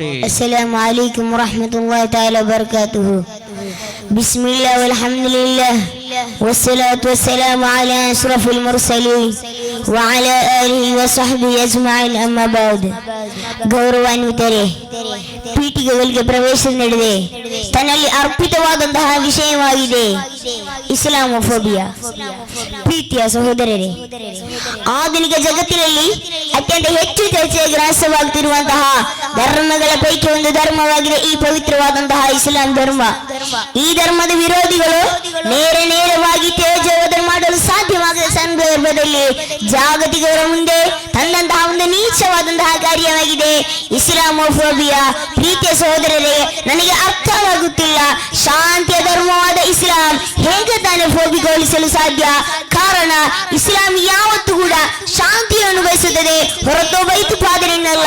السلام عليكم ورحمة الله تعالى وبركاته. بسم الله والحمد لله والصلاة والسلام على أشرف المرسلين وعلى آله وصحبه أجمعين أما بعد. ಗೌರವಾನ್ವಿತರೆ, ಪೀಠಿಗೆಗಳಿಗೆ ಪ್ರವೇಶ ನೀಡಿದೆ ತನ್ನಲ್ಲಿ ಅರ್ಪಿತವಾದಂತಹ ವಿಷಯವಾಗಿದೆ ಇಸ್ಲಾಮೋಫೋಬಿಯಾ. ಪ್ರೀತಿಯ ಸಹೋದರರೇ, ಆಧುನಿಕ ಜಗತ್ತಿನಲ್ಲಿ ಅತ್ಯಂತ ಹೆಚ್ಚು ಚರ್ಚೆಗೆ ಗ್ರಾಸವಾಗುತ್ತಿರುವಂತಹ ಧರ್ಮಗಳ ಪೈಕಿ ಒಂದು ಧರ್ಮವಾಗಿದೆ ಈ ಪವಿತ್ರವಾದಂತಹ ಇಸ್ಲಾಂ ಧರ್ಮ. ಈ ಧರ್ಮದ ವಿರೋಧಿಗಳು ನೇರವಾಗಿ ತೇಜೋವಧನೆ ಮಾಡಲು ಸಾಧ್ಯವಾಗದ ಸಂದರ್ಭದಲ್ಲಿ ಜಾಗತಿಕರ ಮುಂದೆ ತಂದಂತಹ ಒಂದು ನೀಚವಾದಂತಹ ಕಾರ್ಯವಾಗಿದೆ ಇಸ್ಲಾಮೋಫೋಬಿಯಾ. ಪ್ರೀತಿಯ ಸಹೋದರರೇ, ನನಗೆ ಅರ್ಥವಾಗುತ್ತಿಲ್ಲ, ಶಾಂತಿಯ ಧರ್ಮವಾದ ಇಸ್ಲಾಂ ಹೇಗೆ ತಾನೇ ಫೋಬಿಗೊಳಿಸಲು ಸಾಧ್ಯ? ಕಾರಣ, ಇಸ್ಲಾಂ ಯಾವತ್ತೂ ಕೂಡ ಶಾಂತಿಯನ್ನು ಬಯಸುತ್ತದೆ ಹೊರತು ಭಯೋತ್ಪಾದನೆಯನ್ನಲ್ಲ.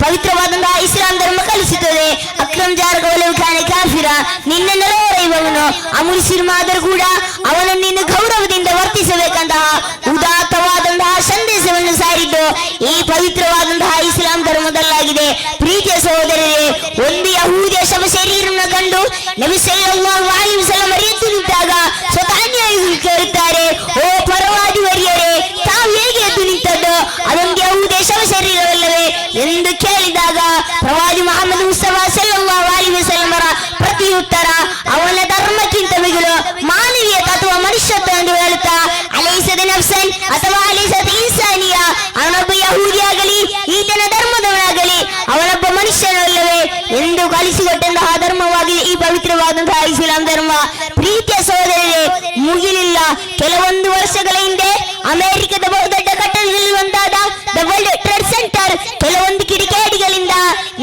ಪವಿತ್ರವಾದಂತಹ ಇಸ್ಲಾಂ ಧರ್ಮ ಕಲಿಸುತ್ತದೆ ಅಕ್ರಮ್ ಜಾರಗವಲವು ಖಾನೆ ಕಾಫಿರ, ನಿನ್ನ ನೆರವೇರುವವನು ಅಮುಲ್ ಸಿನಿಮಾದರೂ ಕೂಡ ಅವನನ್ನು ನಿನ್ನ ಗೌರವದಿಂದ ವರ್ತಿಸಬೇಕಂತಹ ಉದಾತ್ತವಾದಂತಹ ಸಂದೇಶವನ್ನು ಸಾರಿದ್ದು ಈ ಪವಿತ್ರವಾದಂತಹ ಇಸ್ಲಾಂ ಧರ್ಮದಲ್ಲಾಗಿದೆ. ಪ್ರೀತಿಯ ಸಹೋದರರೇ, ಒಂದು ಯಹೂದಿಯ ಶವ ಶರೀರವನ್ನು ಕಂಡು ನಬಿ ಸಲ್ಲಲ್ಲಾಹು ಅಲೈಹಿ ವಸಲ್ಲಂ ಎದ್ದು ನಿಂತಾಗ ಸ್ವತಃ ಅನ್ಯಾಯಿಗಳು ಕೇಳುತ್ತಾರೆ, ಓ ಪರವಾದಿ ವರಿಯರೇ, ತಾವು ಹೇಗೆ ಎದ್ದು ನಿಂತದ್ದು? ಅದೊಂದು ಯಹೂದಿಯ ಶವ ಶರೀರವಲ್ಲವೇ ಎಂದು ಕೇಳಿದಾಗ ಪ್ರವಾದಿ ಮುಹಮ್ಮದ್ ಮುಸ್ತಫಾ ಸಲ್ಲಲ್ಲಾಹು ಅಲೈಹಿ ವಸಲ್ಲಮರ ಪ್ರತಿಯುತ್ತರ, ಅವನ ಧರ್ಮಕ್ಕಿಂತ ಮಿಗಿಲು ಮಾನವೀಯತೆ ಅಥವಾ ಮನುಷ್ಯತ್ವ ಎಂದು ಹೇಳುತ್ತಾ, ಅಲೈಸದ ನಫ್ಸನ್ ಅಥವಾ ಅಲೈಸದ ಇನ್ಸಾನಿಯ, ಅವನೊಬ್ಬ ಯಹೂದಿಯಾಗಲಿ ಈತನ ಧರ್ಮದವನಾಗಲಿ ಅವನೊಬ್ಬ ಮನುಷ್ಯನಲ್ಲವೇ ಎಂದು ಕಲಿಸಿಕೊಟ್ಟಂತಹ ಧರ್ಮವಾಗಿದೆ ಈ ಪವಿತ್ರವಾದಂತಹ ಇಸ್ಲಾಂ ಧರ್ಮ. ಪ್ರೀತಿಯ ಸಹೋದರರೇ, ಮುಗಿಲಿಲ್ಲ, ಕೆಲವೊಂದು ವರ್ಷಗಳ ಹಿಂದೆ ಅಮೆರಿಕದ ಬಹುದೊಡ್ಡ ಕಟ್ಟಡದಲ್ಲಿ ಒಂದಾದ ದ ವರ್ಲ್ಡ್ ಟ್ರೇಡ್ ಸೆಂಟರ್ ಕೆಲವೊಂದು ಕಿಡಿಗೇಡಿಗಳಿಂದ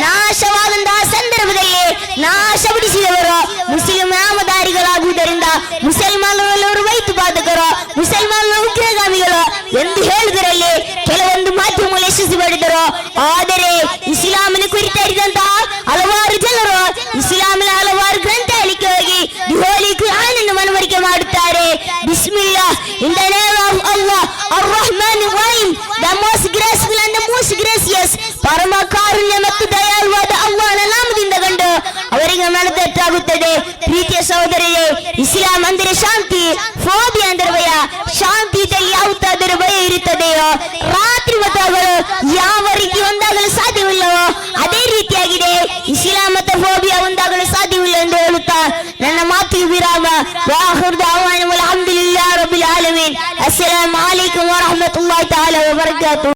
ನಾಶವಾದಂತಹ ಸಂದರ್ಭದಲ್ಲಿ ನಾಶಪಡಿಸಿದವರು ಮುಸ್ಲಿಂ ನಾಮಧಾರಿಗಳಾಗುವುದರಿಂದ ಮುಸಲ್ಮಾನರು ಭಯೋತ್ಪಾದಕರು, ಮುಸಲ್ಮಾನರು ಉಗ್ರಗಾಮಿಗಳು ಎಂದು ಹೇಳುವುದರಲ್ಲಿ ಕೆಲವೊಂದು ಮಾಧ್ಯಮಗಳು ಯಶಸ್ವಿ ಪಡೆದರು. ಆದರೆ ಇಸ್ಲಾಮಿನ ಕುರಿತರಿದಂತಹ ಹಲವಾರು ಜನರು ಇಸ್ಲಾಮಿನ ಹಲವಾರು ಗ್ರಂಥಗಳಿಗೆ ಹೋಗಿ ದಿ ಹೋಲಿ ಕುರಾನ್ ಅನ್ನು ಮನವರಿಕೆ ಮಾಡುತ್ತಾರೆ. ಬಿಸ್ಮಿಲ್ಲಾ, in the name of Allah ಅರ್-ರಹ್ಮಾನ್ ಅರ್-ರಹೀಮ್, the most graceful and the most gracious, ಪರಮ ಕಾರುಣ್ಯ ಮತ್ತು ದಯಾಳುವಾದ ಅಲ್ಲಾಹನ ನಾಮದಿಂದ ಕಂಡು ಅವರಿಗೆ ಮನದಟ್ಟಾಗುತ್ತದೆ. ಪ್ರೀತಿಯ ಸಹೋದರರೇ, ಇಸ್ಲಾಂ ಅಂದರೆ ಶಾಂತಿ, ಫೋಬಿಯಾ ಅಂದರೆ ಭಯ. ಶಾಂತಿ ಇದ್ದಲ್ಲಿ ಯಾವುದಾದರೂ ಭಯ ಇರುತ್ತದೆಯೋ? ರಾತ್ರಿ ಹೊತ್ತಾಗಲು ಯಾವ ರೀತಿ ಒಂದಾಗಲು ಸಾಧ್ಯವಿಲ್ಲವೋ ಅದೇ ರೀತಿಯಾಗಿದೆ ಇಸ್ಲಾಂ ಮತ್ತು ಫೋಬಿಯಾ ಒಂದಾಗಲು ಸಾಧ್ಯವಿಲ್ಲ ಎಂದು ಹೇಳುತ್ತಾ ನನ್ನ ಮಾತಿಗೆ ವಿರಾಮ. ವಾಖಿರ್ ದಅವಾನಾ ಅಲ್ಹಮ್ದುಲಿಲ್ಲಾಹಿ ರಬ್ಬಿಲ್ ಆಲಮೀನ್. ಅಸ್ಸಲಾಮು ಅಲೈಕುಂ ವರಹ್ಮತುಲ್ಲಾಹಿ ತಆಲಾ ವಬರಕಾತುಹು.